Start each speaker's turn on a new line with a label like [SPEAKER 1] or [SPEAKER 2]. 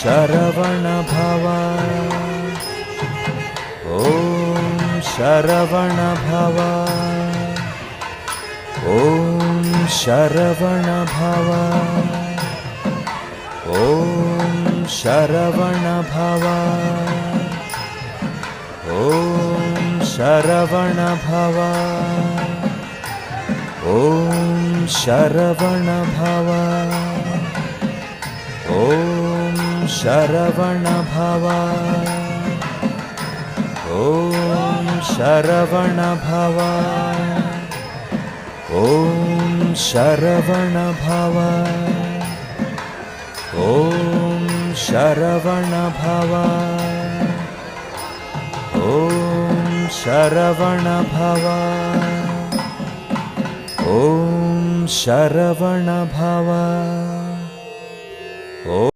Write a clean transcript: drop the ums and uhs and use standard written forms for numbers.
[SPEAKER 1] शरवण भव ॐ शरवण भव ॐ शरवण भव ॐ शरवण भव ॐ शरवण भव ॐ शरवण भव ॐ शरवण भव ॐ शरवण भव ॐ शरवण भव ॐ शरवण भव ॐ शरवण भव ॐ शरवण भव।